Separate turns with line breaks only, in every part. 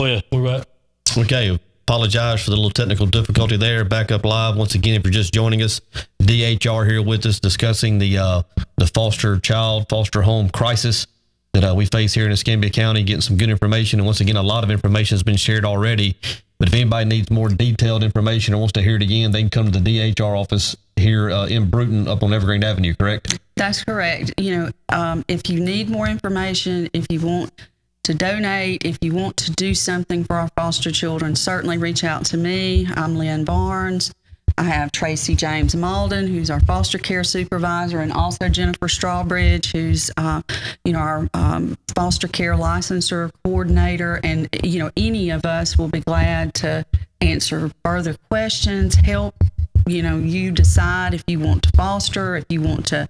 Oh yeah, we're back.
Okay, apologize for the little technical difficulty there. Back up live once again. If you're just joining us, DHR here with us discussing the foster home crisis that we face here in Escambia County. Getting some good information, and once again, a lot of information has been shared already. But if anybody needs more detailed information or wants to hear it again, they can come to the DHR office here in Bruton, up on Evergreen Avenue. Correct?
That's correct. If you need more information, if you want to donate, if you want to do something for our foster children, certainly reach out to me. I'm Lynn Barnes. I have Tracy James Malden, who's our foster care supervisor, and also Jennifer Strawbridge, who's our foster care licensure coordinator. And any of us will be glad to answer further questions, help you decide if you want to foster, if you want to,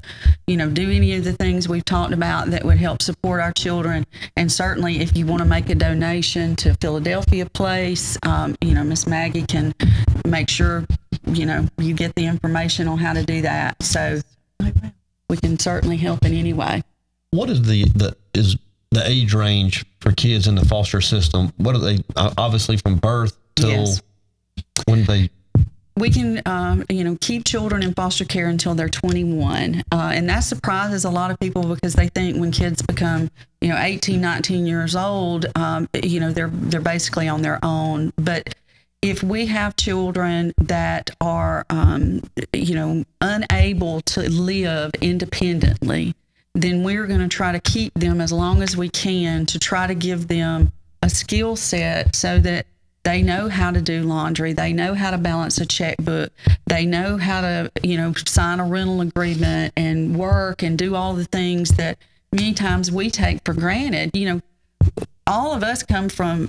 do any of the things we've talked about that would help support our children. And certainly if you want to make a donation to Philadelphia Place, Miss Maggie can make sure, you get the information on how to do that. So we can certainly help in any way.
What is the age range for kids in the foster system? What are they, obviously from birth till
Yes.
when they...
We can, keep children in foster care until they're 21. And that surprises a lot of people because they think when kids become, 18, 19 years old, they're basically on their own. But if we have children that are, unable to live independently, then we're going to try to keep them as long as we can to try to give them a skill set so that they know how to do laundry. They know how to balance a checkbook. They know how to, sign a rental agreement and work and do all the things that many times we take for granted. All of us come from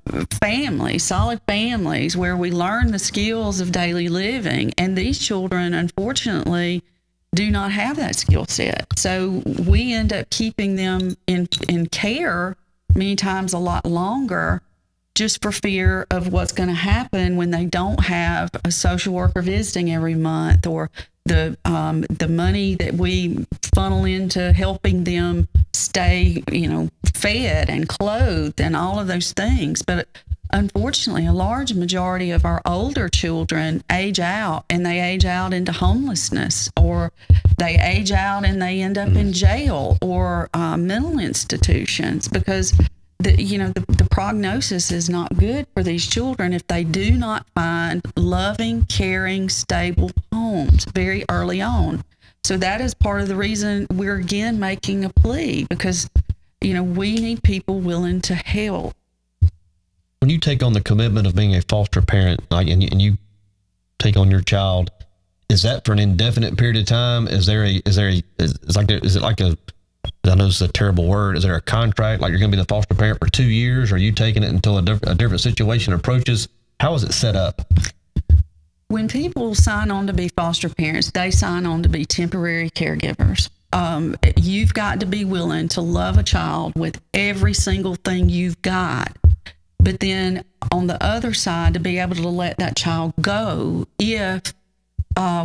solid families where we learn the skills of daily living. And these children, unfortunately, do not have that skill set. So we end up keeping them in care many times a lot longer, just for fear of what's going to happen when they don't have a social worker visiting every month, or the money that we funnel into helping them stay, fed and clothed and all of those things. But unfortunately, a large majority of our older children age out, and they age out into homelessness, or they age out and they end up in jail or mental institutions, because the prognosis is not good for these children if they do not find loving, caring, stable homes very early on. So that is part of the reason we're again making a plea, because, we need people willing to help.
When you take on the commitment of being a foster parent, and you take on your child, is that for an indefinite period of time? Is it like a, I know it's a terrible word, is there a contract, like you're going to be the foster parent for 2 years? Or are you taking it until a different situation approaches? How is it set up?
When people sign on to be foster parents, they sign on to be temporary caregivers. You've got to be willing to love a child with every single thing you've got. But then on the other side, to be able to let that child go if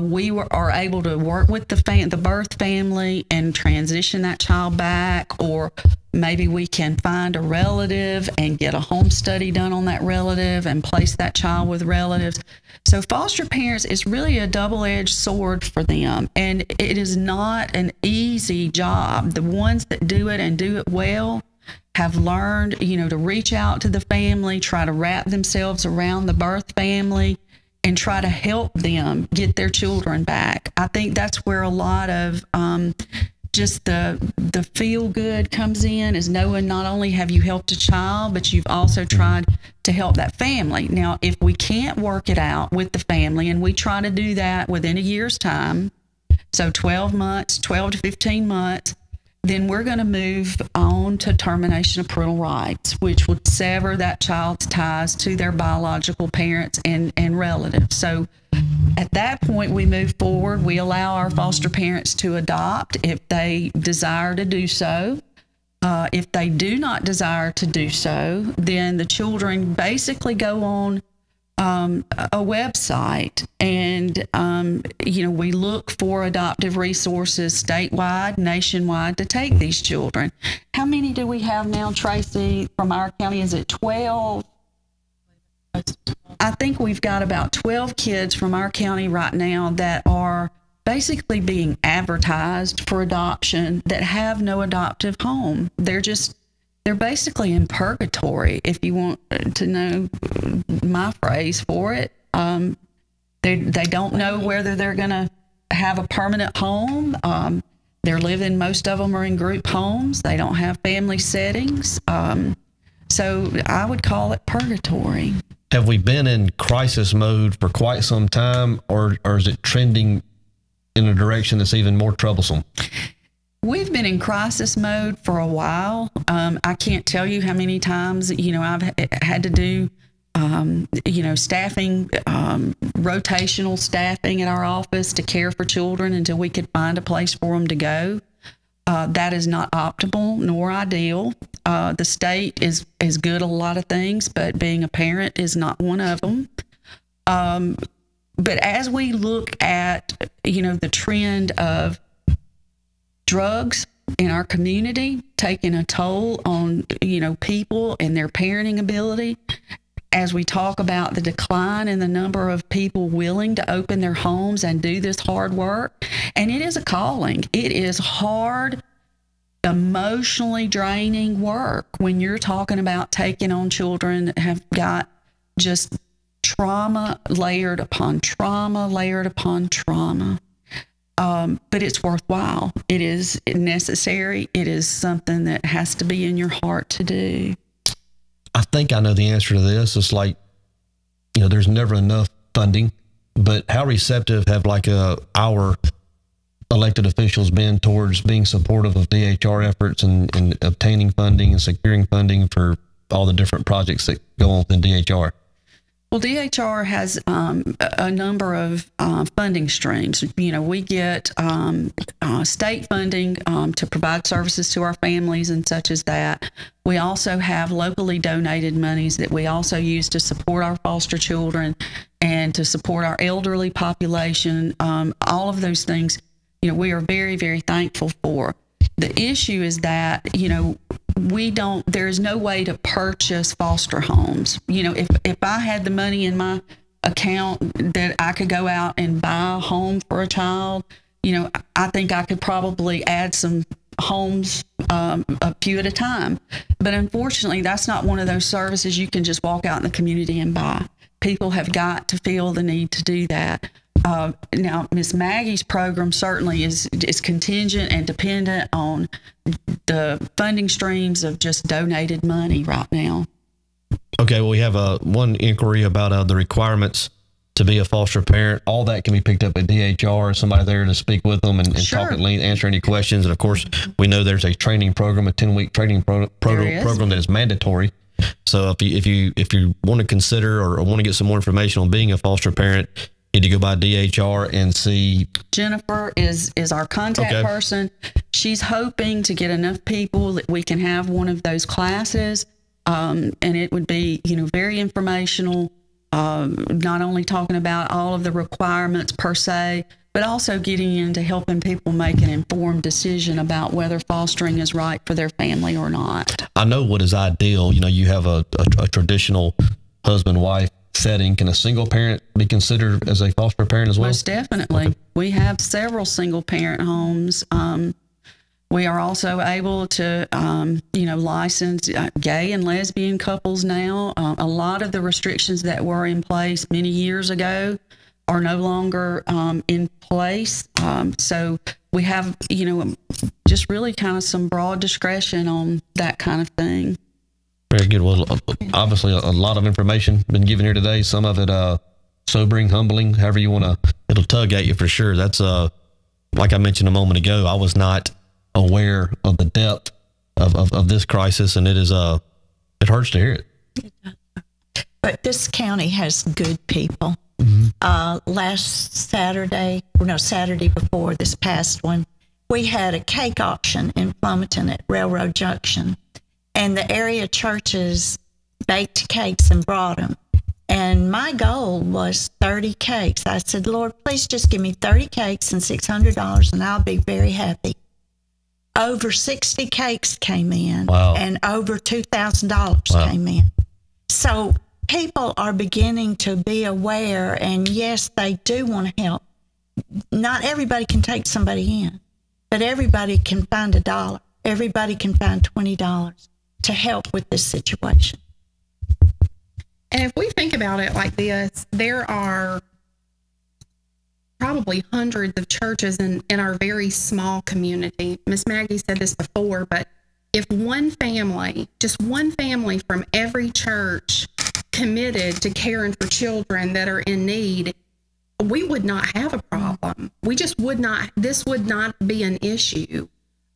we are able to work with the birth family and transition that child back, or maybe we can find a relative and get a home study done on that relative and place that child with relatives. So foster parents is really a double-edged sword for them, and it is not an easy job. The ones that do it and do it well have learned, to reach out to the family, try to wrap themselves around the birth family, and try to help them get their children back. I think that's where a lot of just the feel good comes in, is knowing not only have you helped a child, but you've also tried to help that family. Now, if we can't work it out with the family, and we try to do that within a year's time, so 12 to 15 months, then we're going to move on to termination of parental rights, which would sever that child's ties to their biological parents and relatives. So at that point, we move forward. We allow our foster parents to adopt if they desire to do so. If they do not desire to do so, then the children basically go on a website, and we look for adoptive resources statewide, nationwide, to take these children. How many do we have now, Tracy, from our county? Is it 12 I think we've got about 12 kids from our county right now that are basically being advertised for adoption that have no adoptive home. They're basically in purgatory, if you want to know my phrase for it. They don't know whether they're going to have a permanent home. They're living, most of them are in group homes. They don't have family settings. So I would call it purgatory.
Have we been in crisis mode for quite some time, or is it trending in a direction that's even more troublesome?
We've been in crisis mode for a while. I can't tell you how many times, I've had to do, staffing, rotational staffing at our office to care for children until we could find a place for them to go. That is not optimal nor ideal. The state is good at a lot of things, but being a parent is not one of them. But as we look at, the trend of drugs in our community taking a toll on, people and their parenting ability, as we talk about the decline in the number of people willing to open their homes and do this hard work, and it is a calling. It is hard, emotionally draining work when you're talking about taking on children that have got just trauma layered upon trauma, layered upon trauma. But it's worthwhile. It is necessary. It is something that has to be in your heart to do.
I think I know the answer to this. It's like, there's never enough funding, but how receptive have our elected officials been towards being supportive of DHR efforts and obtaining funding and securing funding for all the different projects that go on within DHR?
Well, DHR has a number of funding streams. We get state funding to provide services to our families and such as that. We also have locally donated monies that we also use to support our foster children and to support our elderly population. All of those things, we are very, very thankful for. The issue is that, there is no way to purchase foster homes. If I had the money in my account that I could go out and buy a home for a child, I think I could probably add some homes, a few at a time. But unfortunately, that's not one of those services you can just walk out in the community and buy. People have got to feel the need to do that. Now, Miss Maggie's program certainly is contingent and dependent on the funding streams of just donated money right now.
Okay, well, we have one inquiry about the requirements to be a foster parent. All that can be picked up at DHR, somebody there to speak with them and
Sure.
talk at length, answer any questions. And of course, we know there's a training program, a 10-week training program that is mandatory. So if you want to consider or want to get some more information on being a foster parent, you need to go by DHR and see. Jennifer
is our contact person. She's hoping to get enough people that we can have one of those classes. And it would be, very informational, not only talking about all of the requirements per se, but also getting into helping people make an informed decision about whether fostering is right for their family or not.
I know what is ideal. You have a traditional husband-wife setting. Can a single parent be considered as a foster parent as well?
Most definitely.
Okay.
We have several single parent homes. We are also able to, license gay and lesbian couples now. A lot of the restrictions that were in place many years ago are no longer in place. So we have, just really kind of some broad discretion on that kind of thing.
Very good. Well, obviously a lot of information been given here today. Some of it sobering, humbling, however you want to. It'll tug at you for sure. That's like I mentioned a moment ago. I was not aware of the depth of this crisis, and it hurts to hear it.
But this county has good people. Last Saturday before this past one, we had a cake auction in Plumpton at Railroad Junction. And the area churches baked cakes and brought them. And my goal was 30 cakes. I said, Lord, please just give me 30 cakes and $600 and I'll be very happy. Over 60 cakes came in.
Wow.
And over $2,000 came in. So people are beginning to be aware, and yes, they do want to help. Not everybody can take somebody in, but everybody can find $1. Everybody can find $20 to help with this situation.
And if we think about it like this, there are probably hundreds of churches in our very small community. Miss Maggie said this before, but if one family, just one family from every church committed to caring for children that are in need, we would not have a problem. We just would not, this would not be an issue.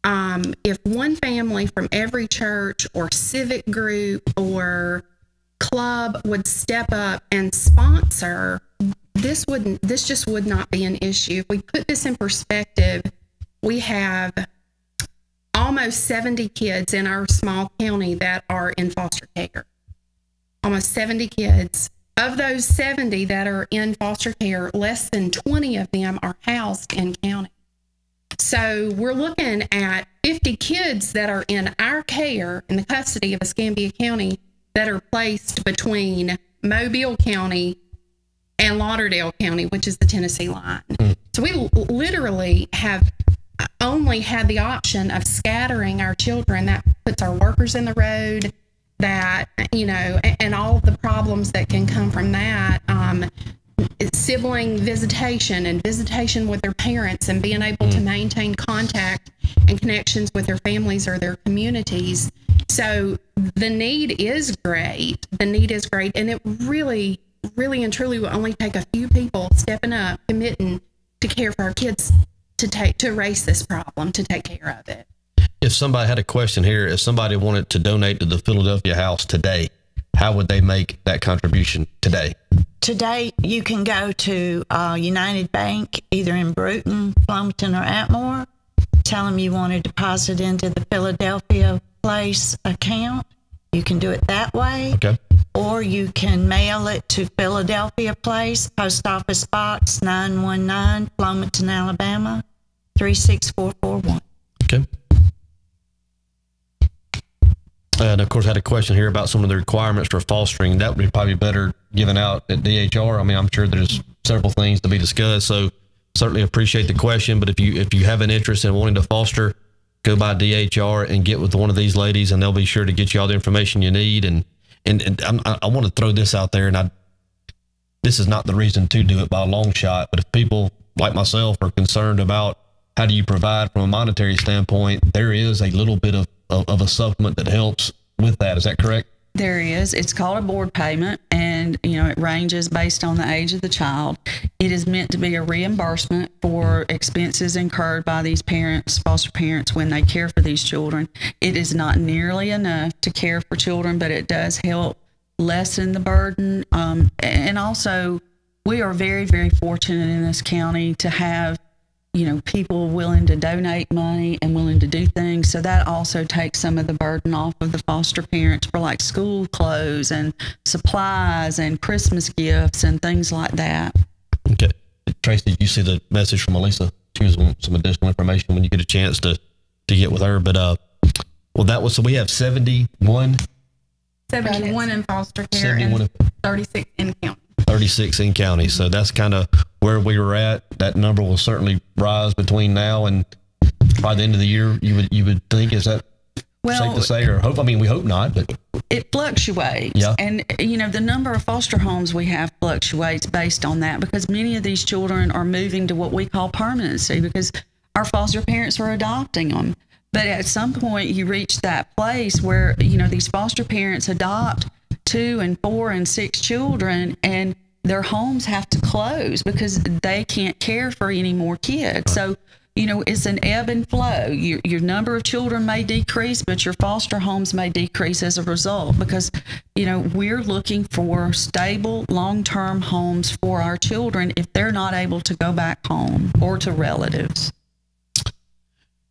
If one family from every church or civic group or club would step up and sponsor, this just would not be an issue. If we put this in perspective, we have almost 70 kids in our small county that are in foster care. Almost 70 kids. Of those 70 that are in foster care, less than 20 of them are housed in county. So we're looking at 50 kids that are in our care, in the custody of Escambia County, that are placed between Mobile County and Lauderdale County, which is the Tennessee line. So we literally have only had the option of scattering our children. That puts our workers in the road, that, you know, and all of the problems that can come from that. Sibling visitation and visitation with their parents and being able to maintain contact and connections with their families or their communities. So the need is great. The need is great. And it really, really and truly will only take a few people stepping up, committing to care for our kids, to erase this problem, to take care of it.
If somebody had a question here, if somebody wanted to donate to the Philadelphia House today, how would they make that contribution today?
Today, you can go to United Bank, either in Bruton, Flomaton, or Atmore. Tell them you want to deposit into the Philadelphia Place account. You can do it that way.
Okay.
Or you can mail it to Philadelphia Place, Post Office Box 919, Flomaton, Alabama, 36441.
Okay. And of course, I had a question here about some of the requirements for fostering. That would be probably better given out at DHR. I mean, I'm sure there's several things to be discussed. So certainly appreciate the question. But if you have an interest in wanting to foster, go by DHR and get with one of these ladies, and they'll be sure to get you all the information you need. And I want to throw this out there, and this is not the reason to do it by a long shot. But if people like myself are concerned about how do you provide from a monetary standpoint, there is a little bit of a supplement that helps with that. Is that correct?
There is. It's called a board payment, and it ranges based on the age of the child. It is meant to be a reimbursement for expenses incurred by these parents, foster parents, when they care for these children. It is not nearly enough to care for children, but it does help lessen the burden. And also, we are very, very fortunate in this county to have people willing to donate money and willing to do things. So that also takes some of the burden off of the foster parents for like school clothes and supplies and Christmas gifts and things like that.
Okay. Tracy, did you see the message from Elisa? She was wanting some additional information when you get a chance to get with her. But, so we have 71
in foster care and 36 in county. 36
in county. So that's kind of where we were at. That number will certainly rise between now and by the end of the year. You would think, is that safe to say, or hope? I mean, we hope not, but
it fluctuates.
Yeah.
And the number of foster homes we have fluctuates based on that, because many of these children are moving to what we call permanency because our foster parents are adopting them. But at some point you reach that place where, these foster parents adopt 2 and 4 and 6 children, and their homes have to close because they can't care for any more kids. So, it's an ebb and flow. Your number of children may decrease, but your foster homes may decrease as a result because, we're looking for stable, long-term homes for our children if they're not able to go back home or to relatives.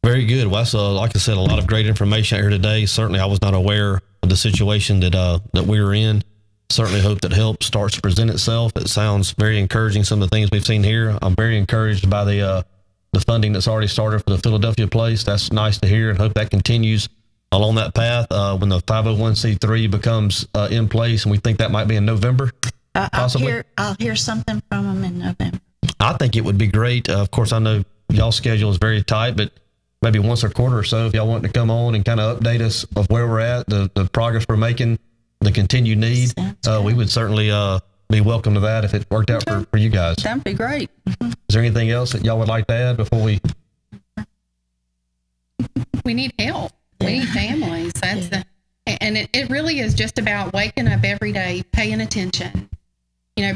Very good. Well, that's, like I said, a lot of great information out here today. Certainly, I was not aware of the situation that we were in. Certainly hope that help starts to present itself. It sounds very encouraging, some of the things we've seen here. I'm very encouraged by the funding that's already started for the Philadelphia Place. That's nice to hear, and hope that continues along that path when the 501c3 becomes in place, and we think that might be in November, possibly.
I'll hear something from them in November.
I think it would be great. Of course, I know y'all's schedule is very tight, but maybe once a quarter or so, if y'all want to come on and kind of update us of where we're at, the progress we're making, the continued need, we would certainly be welcome to that if it worked out for you guys.
That'd be great.
Is there anything else that y'all would like to add before we?
We need help. We need families. And it really is just about waking up every day, paying attention.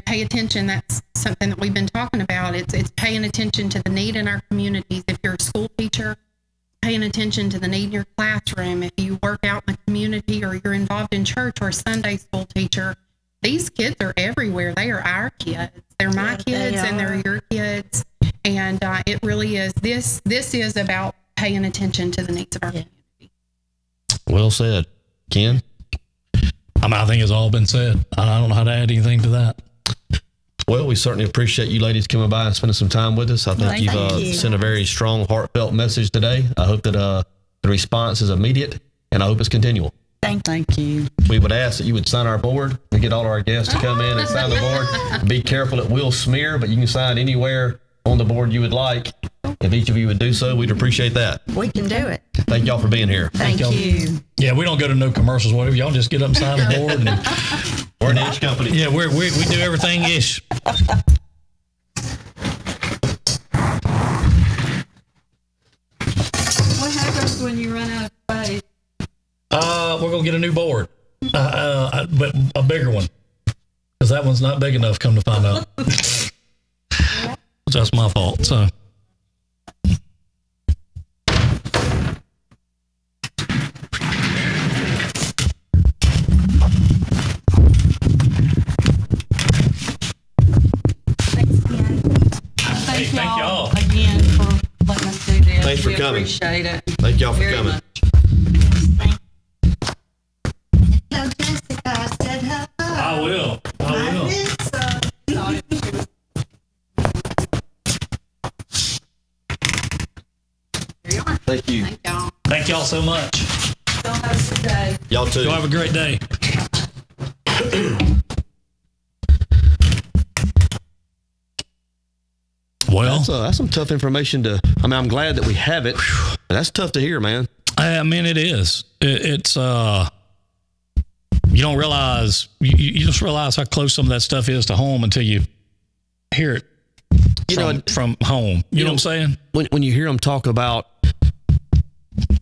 Pay attention. That's something that we've been talking about. It's paying attention to the need in our communities. If you're a school teacher, paying attention to the need in your classroom. If you work out in the community or you're involved in church or a Sunday school teacher, these kids are everywhere. They are our kids. They're my kids and they're your kids. And it really is. This is about paying attention to the needs of our community.
Well said. Ken?
I think it's all been said. I don't know how to add anything to that.
Well, we certainly appreciate you ladies coming by and spending some time with us. I think you've sent a very strong, heartfelt message today. I hope that the response is immediate, and I hope it's continual.
Thank you.
We would ask that you would sign our board. We get all our guests to come in and sign the board. Be careful, it will smear, but you can sign anywhere on the board you would like. If each of you would do so, we'd appreciate that.
We can do it.
Thank y'all for being here.
Thank you.
Yeah, we don't go to no commercials, whatever. Y'all just get up and sign the board. And,
we're an ish company.
Yeah, we do everything ish.
What happens when you run out of space?
We're going to get a new board, but a bigger one, because that one's not big enough, come to find out. That's my fault, so.
Thank y'all again for letting us do this.
Thanks for coming.
Appreciate it.
Thank y'all for
Very
coming.
much.
Tell Jessica I said hello.
I will.
Thank you.
Thank y'all.
Thank y'all so much.
Y'all have a good day.
Y'all too.
Y'all have a great day. Well,
that's some tough information I'm glad that we have it. But that's tough to hear, man.
I mean, it is. It's you don't realize, you just realize how close some of that stuff is to home until you hear it from home. You know what I'm saying?
When you hear them talk about,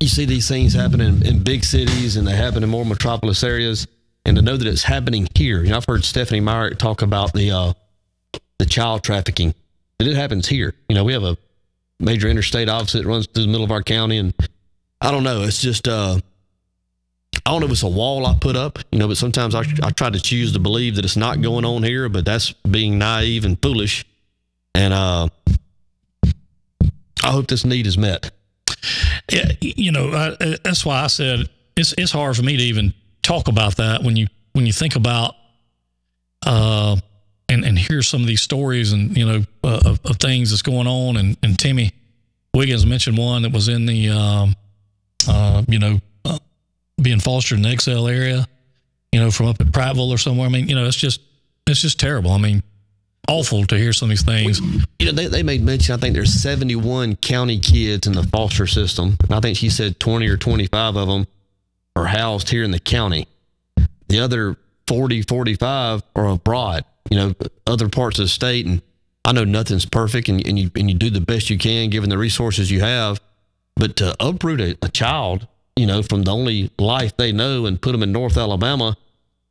you see these things happening in big cities and they happen in more metropolis areas, and to know that it's happening here. I've heard Stephanie Meyer talk about the child trafficking. It happens here. We have a major interstate office that runs through the middle of our county, and I don't know. It's just I don't know if it's a wall I put up, but sometimes I try to choose to believe that it's not going on here, but that's being naive and foolish. And I hope this need is met.
Yeah, that's why I said it's hard for me to even talk about that when you think about and hear some of these stories and of things that's going on. And Timmy Wiggins mentioned one that was in the being fostered in the XL area, from up at Prattville or somewhere. I mean, it's just terrible. I mean, awful to hear some of these things.
They made mention, I think there's 71 county kids in the foster system. And I think she said 20 or 25 of them are housed here in the county. The other 40, 45 are abroad, other parts of the state. And I know nothing's perfect and you do the best you can given the resources you have. But to uproot a child, from the only life they know and put them in North Alabama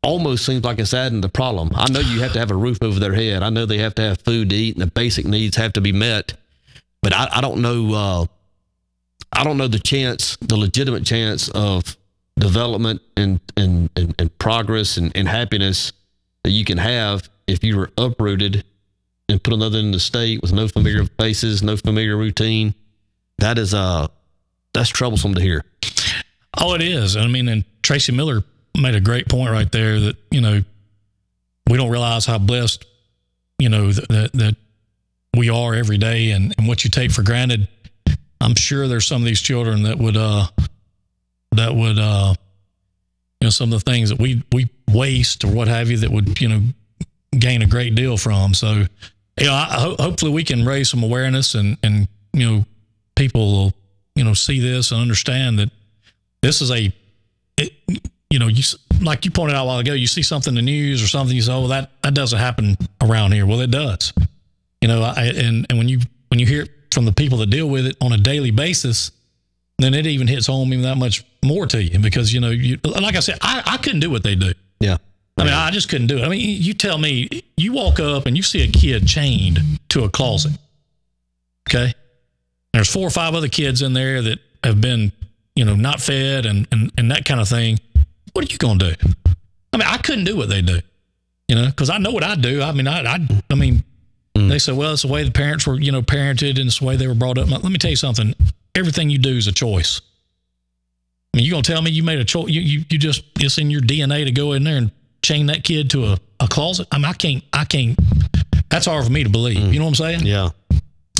almost seems like it's adding the problem. I know you have to have a roof over their head. I know they have to have food to eat and the basic needs have to be met. But I don't know. I don't know the legitimate chance of development and progress and happiness that you can have if you were uprooted and put another in the state with no familiar faces, no familiar routine. That's troublesome to hear.
Oh, it is. I mean, and Tracy Miller made a great point right there that, we don't realize how blessed, that we are every day and what you take for granted. I'm sure there's some of these children that would that would, some of the things that we waste or what have you that would, gain a great deal from. So, hopefully we can raise some awareness and people will, see this and understand that this is like you pointed out a while ago, you see something in the news or something, you say, oh, that doesn't happen around here. Well, it does. And when you hear it from the people that deal with it on a daily basis, then it even hits home even that much more to you because, like I said, I couldn't do what they do.
Yeah.
I mean, I just couldn't do it. I mean, you tell me, you walk up and you see a kid chained to a closet. Okay. There's 4 or 5 other kids in there that have been, not fed and that kind of thing. What are you going to do? I mean, I couldn't do what they do, because I know what I do. I mean, they say, well, it's the way the parents were, parented and it's the way they were brought up. Let me tell you something. Everything you do is a choice. I mean, you going to tell me you made a choice? You just, it's in your DNA to go in there and chain that kid to a closet? I mean, I can't, that's hard for me to believe. You know what I'm saying?
Yeah.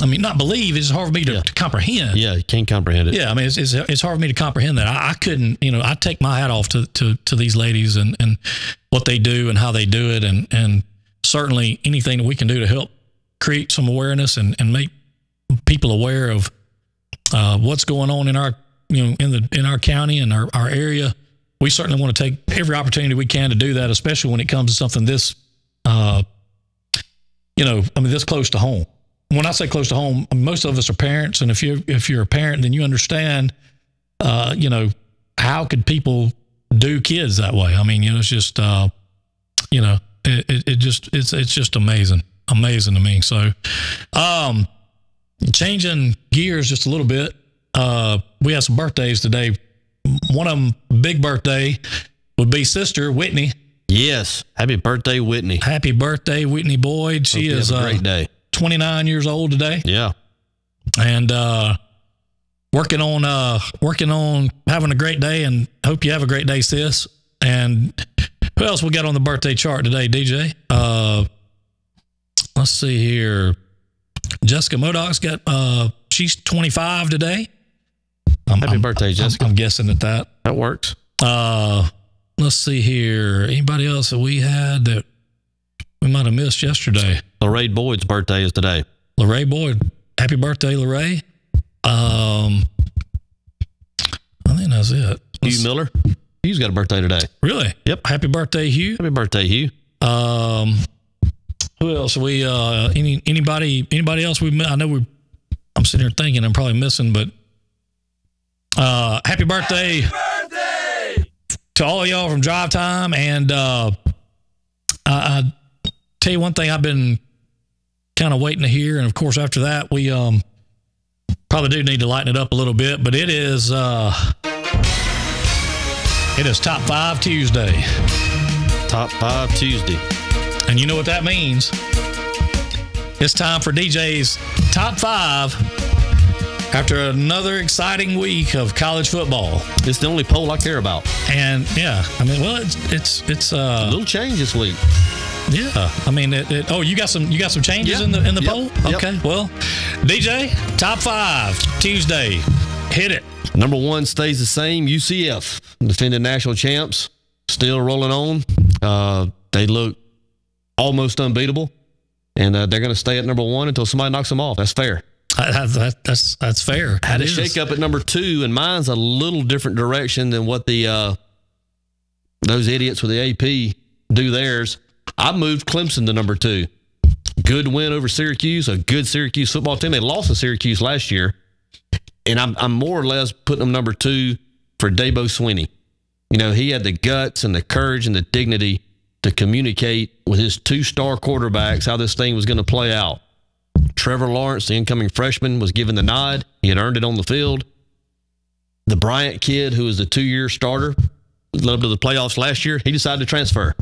I mean, not believe, it's hard for me to comprehend.
Yeah, you can't comprehend it.
Yeah, I mean, it's hard for me to comprehend that. I couldn't, I take my hat off to these ladies and what they do and how they do it. And certainly anything that we can do to help create some awareness and make people aware of what's going on in our, in our county and our area. We certainly want to take every opportunity we can to do that, especially when it comes to something this, this close to home. When I say close to home, most of us are parents, and if you're a parent, then you understand, how could people do kids that way? I mean, it's just, it's just amazing to me. So, changing gears just a little bit, we have some birthdays today. One of them, big birthday, would be Sister Whitney.
Yes, happy birthday, Whitney.
Happy birthday, Whitney Boyd. She is
a great day.
29 years old today.
Yeah.
And working on having a great day, and hope you have a great day, sis. And who else we got on the birthday chart today, DJ? Let's see here. Jessica Modoc's got she's 25 today.
Happy birthday, Jessica.
I'm guessing that
works.
Let's see here. Anybody else that we had that we might have missed yesterday?
Lorraine Boyd's birthday is today.
Lorraine Boyd. Happy birthday, Lorraine. I think that's it.
Hugh Miller. Hugh's got a birthday today.
Really?
Yep.
Happy birthday, Hugh.
Happy birthday, Hugh.
Who else? We anybody else? I know I'm sitting here thinking I'm probably missing, but happy birthday to all of y'all from Drive Time. And I tell you one thing I've been kind of waiting to hear, and of course after that we probably do need to lighten it up a little bit, but it is Top 5 Tuesday.
Top 5 Tuesday.
And you know what that means. It's time for DJ's Top 5 after another exciting week of college football.
It's the only poll I care about.
And yeah, I mean, well, it's
a little change this week.
Yeah, I mean, you got some changes in the poll.
Yep.
Okay, well, DJ, Top 5 Tuesday, hit it.
Number 1 stays the same. UCF, defending national champs, still rolling on. They look almost unbeatable, and they're going to stay at number 1 until somebody knocks them off. That's fair.
That's fair.
Had a shake up at number 2, and mine's a little different direction than what the those idiots with the AP do theirs. I moved Clemson to number 2. Good win over Syracuse, a good Syracuse football team. They lost to Syracuse last year, and I'm more or less putting them number 2 for Dabo Swinney. He had the guts and the courage and the dignity to communicate with his 2-star quarterbacks how this thing was going to play out. Trevor Lawrence, the incoming freshman, was given the nod. He had earned it on the field. The Bryant kid, who was the 2-year starter, led up to the playoffs last year, he decided to transfer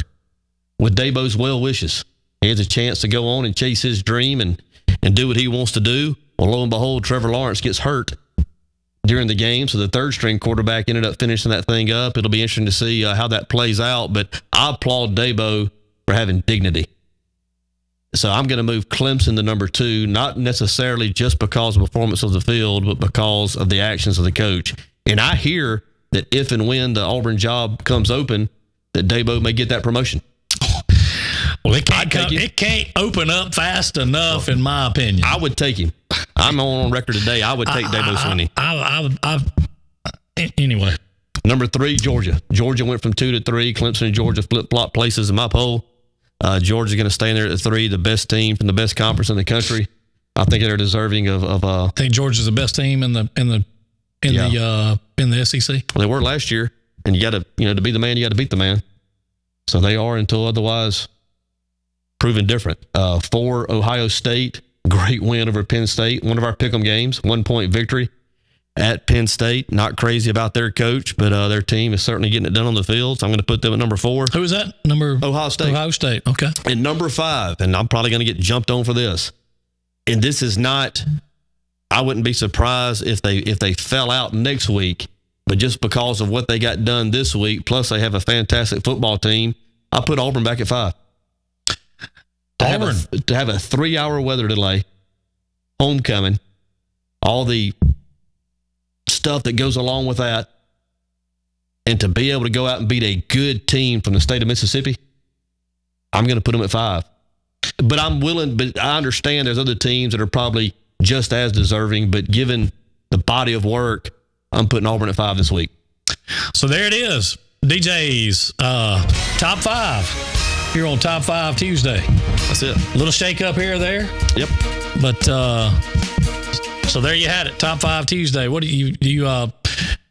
with Dabo's well wishes. He has a chance to go on and chase his dream and do what he wants to do. Well, lo and behold, Trevor Lawrence gets hurt during the game, so the 3rd-string quarterback ended up finishing that thing up. It'll be interesting to see how that plays out, but I applaud Dabo for having dignity. So I'm going to move Clemson to number 2, not necessarily just because of the performance of the field, but because of the actions of the coach. And I hear that if and when the Auburn job comes open, that Dabo may get that promotion.
Well, it can't open up fast enough, in my opinion.
I would take him. I'm on record today. I would take Dabo Swinney.
Anyway.
Number 3, Georgia. Georgia went from 2 to 3. Clemson and Georgia flip-flop places in my poll. Georgia's going to stay in there at 3, the best team from the best conference in the country. I think they're deserving of I
think Georgia's the best team in the SEC.
Well, they were last year, and you got to, to be the man, you got to beat the man. So they are until otherwise proven different. 4, Ohio State, great win over Penn State. One of our pick'em games, 1-point victory at Penn State. Not crazy about their coach, but their team is certainly getting it done on the field. So I'm going to put them at number 4.
Who is that?
Ohio State.
Ohio State. Okay.
And number 5, and I'm probably going to get jumped on for this. And this is not, I wouldn't be surprised if they fell out next week, but just because of what they got done this week, plus they have a fantastic football team, I put Auburn back at 5. To have a 3-hour weather delay, homecoming, all the stuff that goes along with that, and to be able to go out and beat a good team from the state of Mississippi, I'm going to put them at 5. But I understand there's other teams that are probably just as deserving, but given the body of work, I'm putting Auburn at 5 this week.
So there it is. DJ's top 5 here on Top 5 Tuesday.
That's it.
A little shake up here or there.
Yep.
But so there you had it. Top 5 Tuesday. What do you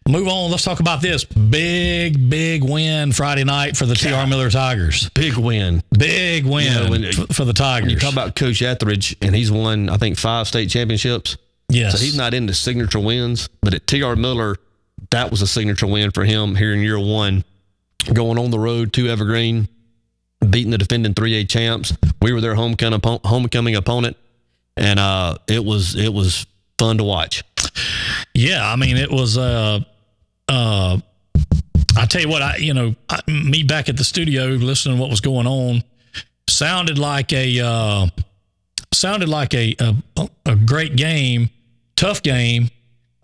move on? Let's talk about this big win Friday night for the T.R. Miller Tigers.
Big win
For the Tigers.
When you talk about Coach Etheridge, and he's won, I think, 5 state championships.
Yes.
So he's not into signature wins, but at T.R. Miller, that was a signature win for him here in year 1. Going on the road to Evergreen, beating the defending 3A champs. We were their homecoming opponent, and it was fun to watch.
Yeah, I mean, it was. I tell you what, me back at the studio listening to what was going on, sounded like a great game, tough game,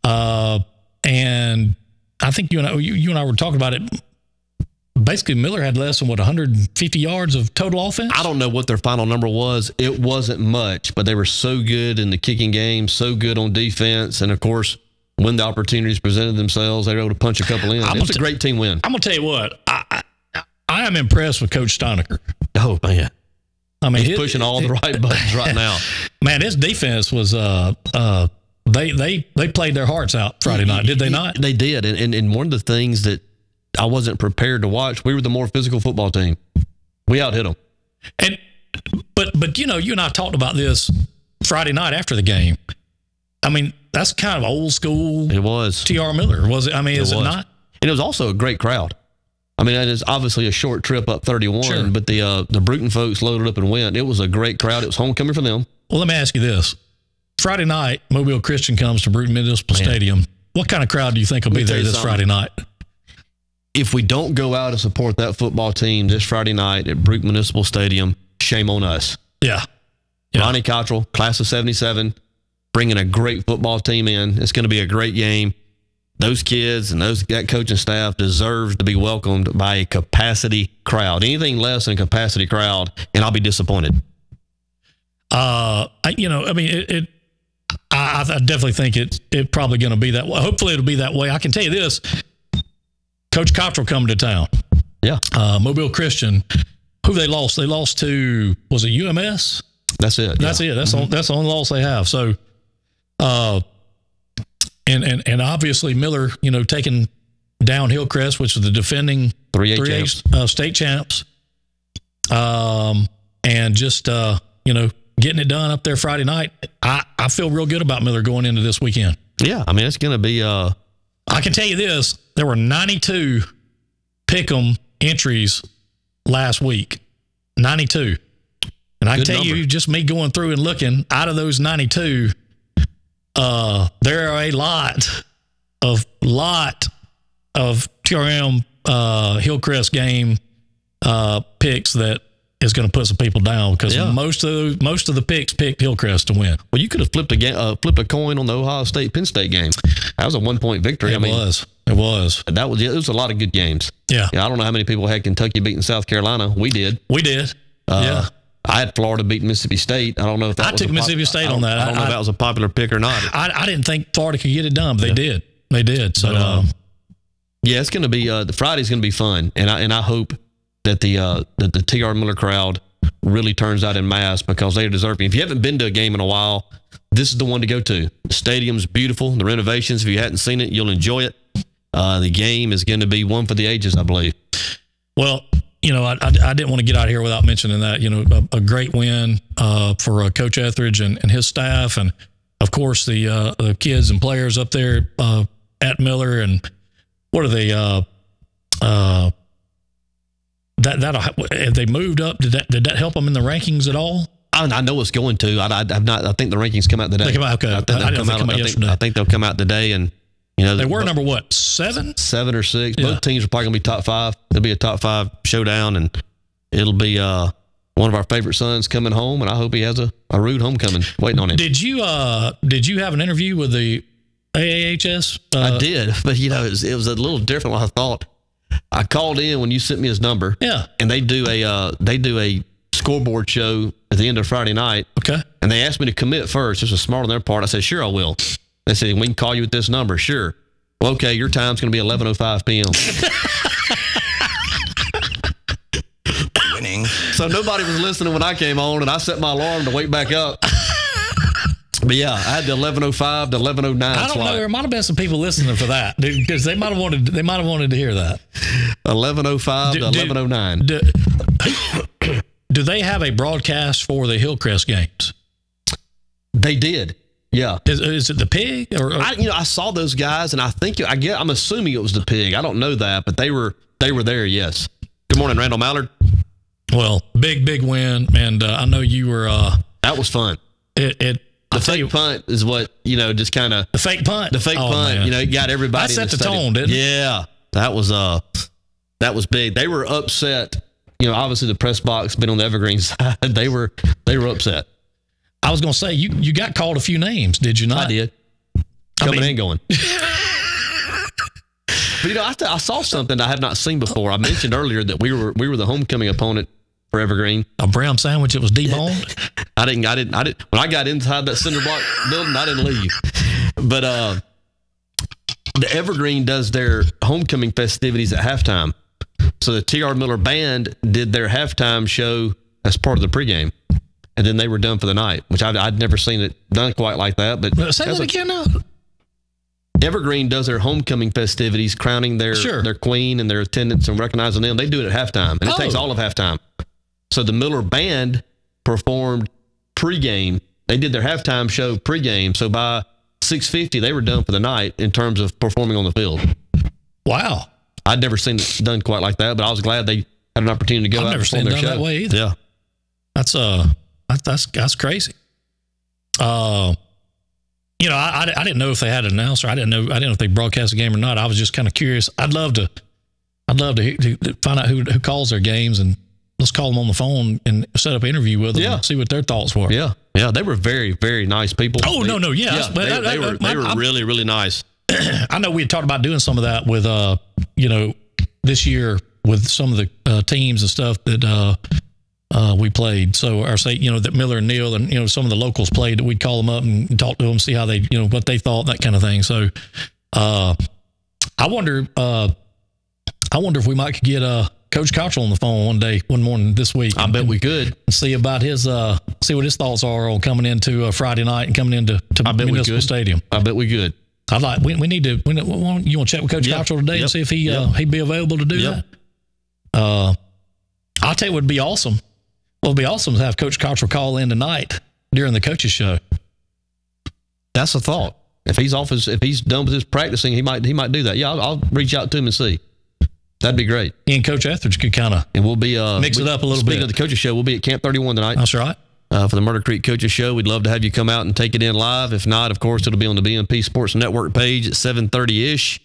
and I think you and I were talking about it. Basically, Miller had less than 150 yards of total offense.
I don't know what their final number was. It wasn't much, but they were so good in the kicking game, so good on defense, and of course, when the opportunities presented themselves, they were able to punch a couple in. It was a great team win.
I'm gonna tell you what, I am impressed with Coach Steinecker.
Oh man,
I mean,
he's pushing all the right buttons right now.
Man, his defense was they played their hearts out Friday night, did they not?
They did, and one of the things that I wasn't prepared to watch, we were the more physical football team. We out hit them. But
you and I talked about this Friday night after the game. I mean, that's kind of old school.
It was
T.R. Miller, was it? I mean, is it not?
And it was also a great crowd. I mean, it is obviously a short trip up 31, sure, but the Bruton folks loaded up and went. It was a great crowd. It was homecoming for them.
Well, let me ask you this: Friday night, Mobile Christian comes to Bruton Municipal Stadium. What kind of crowd do you think will be there this Friday night?
If we don't go out and support that football team this Friday night at Bruton Municipal Stadium, shame on us.
Yeah.
Ronnie Cottrell, class of 77, bringing a great football team in. It's going to be a great game. Those kids and that coaching staff deserve to be welcomed by a capacity crowd. Anything less than a capacity crowd, and I'll be disappointed.
I definitely think it's probably going to be that way. Hopefully it'll be that way. I can tell you this. Coach Cottrell coming to town.
Yeah.
Mobile Christian, who they lost? They lost to, was it UMS?
That's it.
That's it. That's the only loss they have. So, and obviously Miller, taking down Hillcrest, which was the defending 3A state champs, and just getting it done up there Friday night. I feel real good about Miller going into this weekend.
Yeah, I mean it's going to be.
I can tell you this: there were 92 pick'em entries last week. 92. And I can tell you, just me going through and looking, out of those 92, there are a lot of TRM Hillcrest game picks that is going to put some people down because most of the picks picked Hillcrest to win.
Well, you could have flipped a coin on the Ohio State Penn State game. That was a 1-point victory.
It was. It was
a lot of good games.
Yeah.
I don't know how many people had Kentucky beating South Carolina. We did.
Yeah.
I had Florida beating Mississippi State. I don't know if that
I took Mississippi State on that.
I don't know if that was a popular pick or not.
I didn't think Florida could get it done, but they did. They did. So,
yeah, it's going to be the Friday's going to be fun, and I hope that the TR Miller crowd really turns out en masse because they are deserving. If you haven't been to a game in a while, this is the one to go to. The stadium's beautiful. The renovations, if you hadn't seen it, you'll enjoy it. The game is going to be one for the ages, I believe.
Well, I didn't want to get out of here without mentioning that, a great win for Coach Etheridge and his staff, and of course the kids and players up there at Miller. And what are they? Have they moved up? Did that help them in the rankings at all?
I know it's going to. I've not. I think the rankings come out today.
They come out. Okay.
I think they'll come out today, and
they were number what, 7
or 6. Both teams are probably gonna be top 5. It'll be a top 5 showdown, and it'll be one of our favorite sons coming home, and I hope he has a rude homecoming waiting on him.
Did you have an interview with the AAHS?
I did, but it was a little different than I thought. I called in when you sent me his number.
Yeah,
and they do a scoreboard show at the end of Friday night.
Okay,
and they asked me to commit first. This was smart on their part. I said, sure, I will. They said, we can call you at this number. Sure. Well, okay, your time's going to be 11:05 p.m.
Winning.
So nobody was listening when I came on, and I set my alarm to wake back up. But yeah, I had the 11:05 to 11:09
I don't know. There might have been some people listening for that because they might have wanted to hear that.
11:05 to 11:09.
Do they have a broadcast for the Hillcrest games?
They did. Yeah.
Is it the Pig? Or
I saw those guys, and I'm assuming it was the Pig. I don't know that, but they were there. Yes. Good morning, Randall Mallard.
Well, big win, and I know you were.
That was fun.
The
fake punt is what just kind of
the fake punt.
The fake punt. Man. It got everybody.
That set
in the
tone, didn't it?
Yeah, that was big. They were upset. Obviously the press box been on the Evergreen side. They were upset.
I was going to say, you got called a few names, did you not?
I did. Coming and going. But I saw something I have not seen before. I mentioned earlier that we were the homecoming opponent for Evergreen.
A brown sandwich that was deboned?
I didn't. When I got inside that cinder block building, I didn't leave. But the Evergreen does their homecoming festivities at halftime. So the TR Miller Band did their halftime show as part of the pregame. And then they were done for the night, which I'd never seen it done quite like that. But
say that again now.
Evergreen does their homecoming festivities, crowning their queen and their attendants and recognizing them. They do it at halftime, and it takes all of halftime. So the Miller Band performed pregame. They did their halftime show pregame. So by 6:50, they were done for the night in terms of performing on the field.
Wow.
I'd never seen it done quite like that, but I was glad they had an opportunity to go out and perform their show.
I've never seen it done that way either.
Yeah.
That's crazy. I didn't know if they had an announcer. I didn't know if they broadcast the game or not. I was just kind of curious. I'd love to find out who calls their games, and let's call them on the phone and set up an interview with them and see what their thoughts were.
Yeah. They were very, very nice people.
Oh, no. Yeah.
They were really, really nice.
I know we had talked about doing some of that with, this year with some of the teams and stuff that we played. So that Miller and Neal and, some of the locals played, that we'd call them up and talk to them, see how they, what they thought, that kind of thing. So I wonder if we might get Coach Cottrell on the phone one morning this week.
I bet we could.
See about see what his thoughts are on coming into Friday night and coming into Municipal Stadium.
I bet we could.
We need to. You want to check with Coach Cottrell today and see if he'd be available to do that. I'll tell you what would be awesome. Well, it'd be awesome to have Coach Cottrell call in tonight during the coaches show.
That's a thought. If he's done with his practicing, he might do that. Yeah, I'll reach out to him and see. That'd be great.
He and Coach Etheridge could kind of
we'll be
mix it up a little bit.
Speaking of the coaches show, we'll be at Camp 31 tonight.
That's right.
For the Murder Creek Coaches Show. We'd love to have you come out and take it in live. If not, of course, it'll be on the BMP Sports Network page at 7:30-ish.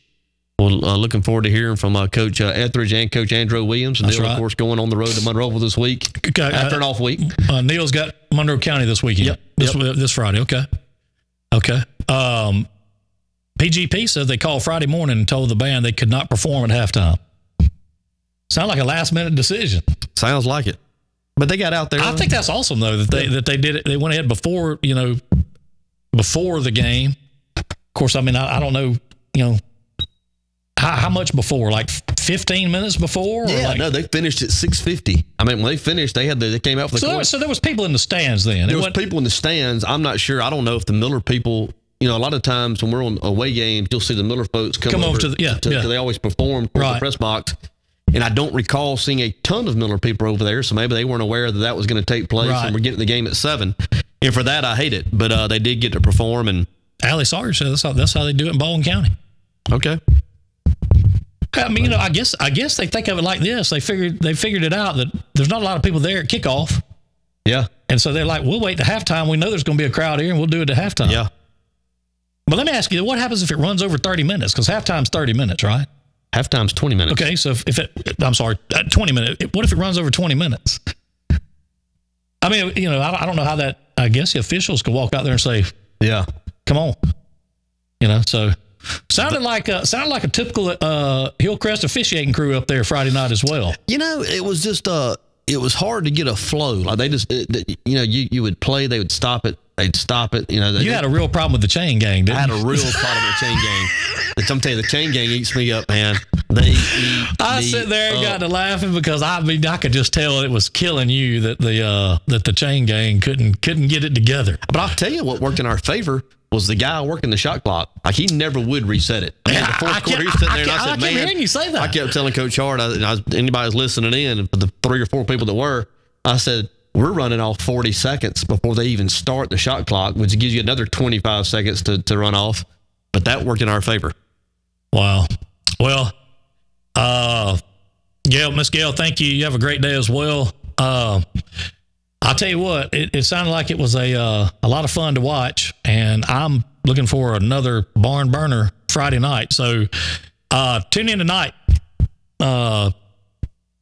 Well, looking forward to hearing from Coach Etheridge and Coach Andrew Williams. And Neil, of course, going on the road to Monroeville this week after an off week.
Neil's got Monroe County this weekend.
Yep.
This Friday. Okay. PGP said they called Friday morning and told the band they could not perform at halftime. Sound like a last-minute decision.
Sounds like it. But they got out there.
I think that's awesome, though, that they did it. They went ahead before the game. Of course, I mean, I don't know, how much before? Like 15 minutes before?
Yeah, no, they finished at 6:50. I mean, when they finished, they came out for the court.
So there was people in the stands then.
There was people in the stands. I'm not sure. I don't know if the Miller people, a lot of times when we're on away games, you'll see the Miller folks come over to they always perform for the press box. And I don't recall seeing a ton of Miller people over there, so maybe they weren't aware that was going to take place, and we're getting the game at 7. And for that, I hate it. But they did get to perform. And
Allie Sawyer said that's how they do it in Baldwin County.
Okay.
I mean, I guess they think of it like this. They figured it out that there's not a lot of people there at kickoff.
Yeah.
And so they're like, we'll wait to halftime. We know there's going to be a crowd here, and we'll do it at halftime.
Yeah.
But let me ask you, what happens if it runs over 30 minutes? Because halftime's 30 minutes, right?
Halftime's 20 minutes.
Okay, so if 20 minutes. What if it runs over 20 minutes? I mean, I don't know how that. I guess the officials could walk out there and say,
"Yeah,
come on," So sounded like a typical Hillcrest officiating crew up there Friday night as well.
It was just it was hard to get a flow. Like they just, you would play, they would stop it. They'd stop it. You
had a real problem with the chain gang, didn't you?
I had a real problem with the chain gang. I'm telling you, the chain gang eats me up, man. I
sit there and got to laughing because I could just tell it was killing you that the chain gang couldn't get it together.
But I'll tell you what worked in our favor was the guy working the shot clock. Like he never would reset it. I mean, the fourth quarter, he was sitting there, and I said, "Man,"
hearing you say that.
I kept telling Coach Hart, anybody's listening in, but the 3 or 4 people that were, I said, we're running off 40 seconds before they even start the shot clock, which gives you another 25 seconds to run off. But that worked in our favor.
Wow. Well, Gail, Miss Gail, thank you. You have a great day as well. I'll tell you what, it sounded like it was a lot of fun to watch, and I'm looking for another barn burner Friday night. So tune in tonight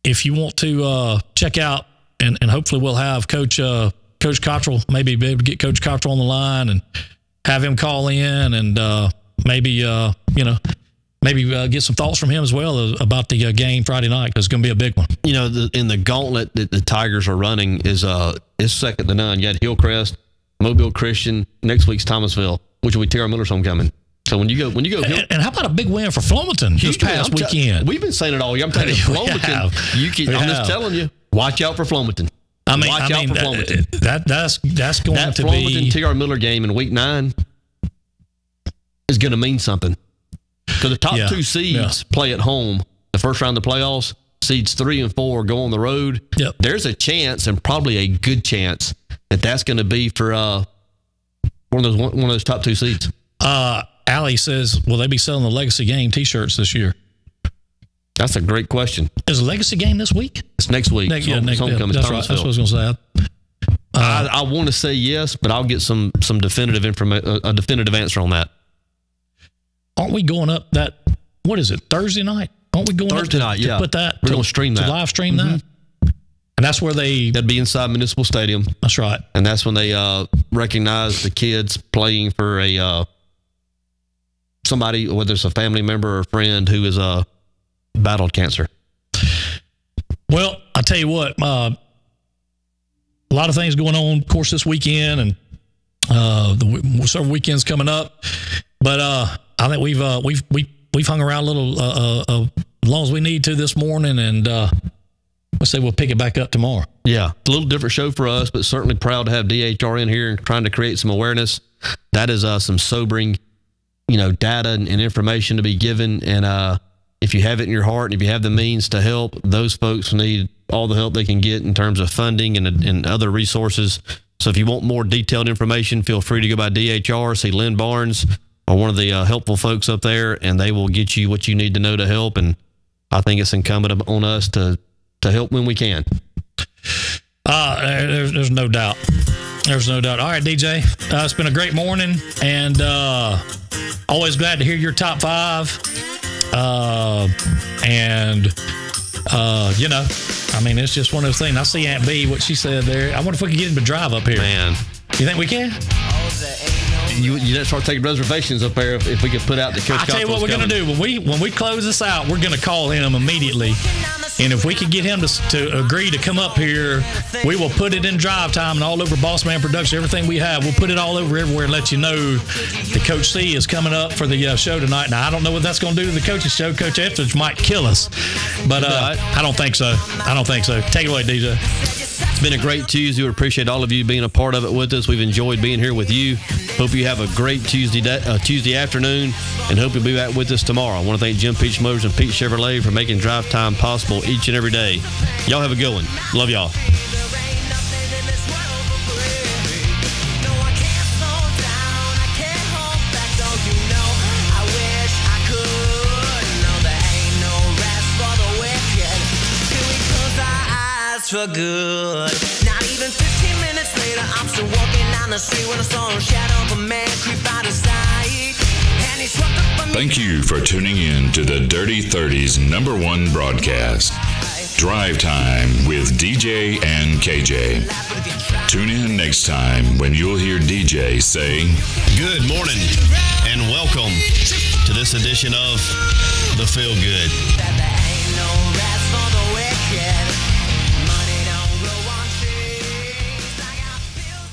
if you want to check out. And hopefully we'll have Coach Cottrell, maybe be able to get Coach Cottrell on the line and have him call in and maybe get some thoughts from him as well about the game Friday night, because it's going to be a big one.
In the gauntlet that the Tigers are running is second to none. You had Hillcrest, Mobile Christian, next week's Thomasville, which will be Tara Miller's homecoming. So when you go,
and how about a big win for Flomaton this past weekend?
We've been saying it all year. I'm telling you, Flomaton. I'm just telling you. Watch out for Flomaton. Watch out for Flomaton.
That's going
that
to
Flomaton
be
T.R. Miller game in week 9 is going to mean something, because the top 2 seeds play at home. The first round of the playoffs, seeds 3 and 4 go on the road.
Yep.
There's a chance, and probably a good chance, that's going to be for one of those top 2 seeds.
Allie says, will they be selling the Legacy Game T-shirts this year?
That's a great question.
Is the Legacy Game this week?
It's next week. Homecoming.
That's right. That's what I was going to say.
I want to say yes, but I'll get some definitive information, a definitive answer on that.
Aren't we going up what is it, Thursday night? Aren't we going
Thursday
up
night,
put that?
We're going to stream that.
To live stream that? And that's where
that'd be inside Municipal Stadium.
That's right.
And that's when they recognize the kids playing for somebody, whether it's a family member or a friend who is battled cancer.
Well, I tell you what, a lot of things going on, of course, this weekend, and several weekends coming up. But I think we've hung around a little as long as we need to this morning, and let's say we'll pick it back up tomorrow.
Yeah, a little different show for us, but certainly proud to have DHR in here and trying to create some awareness. That is some sobering, data and information to be given, and if you have it in your heart and if you have the means to help, those folks need all the help they can get in terms of funding and other resources. So if you want more detailed information, feel free to go by DHR, see Lynn Barnes or one of the helpful folks up there, and they will get you what you need to know to help. And I think it's incumbent on us to help when we can.
There's no doubt. There's no doubt. All right, DJ, it's been a great morning, and always glad to hear your top 5. I mean, it's just one of those things. I see Aunt B, what she said there. I wonder if we can get him to drive up here.
Man.
You think we can?
You start taking reservations up there if we could put out the Coach.
I'll tell you what we're going to do. When we close this out, we're going to call him immediately. And if we could get him to agree to come up here, we will put it in drive time and all over Bossman Production, everything we have. We'll put it all over everywhere and let you know that Coach C is coming up for the show tonight. Now, I don't know what that's going to do to the coach's show. Coach Etheridge might kill us. But I don't think so. Take it away, DJ.
It's been a great Tuesday. We appreciate all of you being a part of it with us. We've enjoyed being here with you. Hope you have a great Tuesday afternoon, and hope you'll be back with us tomorrow. I want to thank Jim Peach Motors and Pete Chevrolet for making drive time possible each and every day. Y'all have a good one. Love y'all.
For good. Not even 15 minutes later, I'm still walking down the street when I saw a shadow of a man creep out of sight. And he swept up on me.
Thank you for tuning in to the Dirty 30's #1 broadcast, Drive Time with DJ and KJ. Tune in next time when you'll hear DJ say,
Good morning and welcome to this edition of The Feel Good.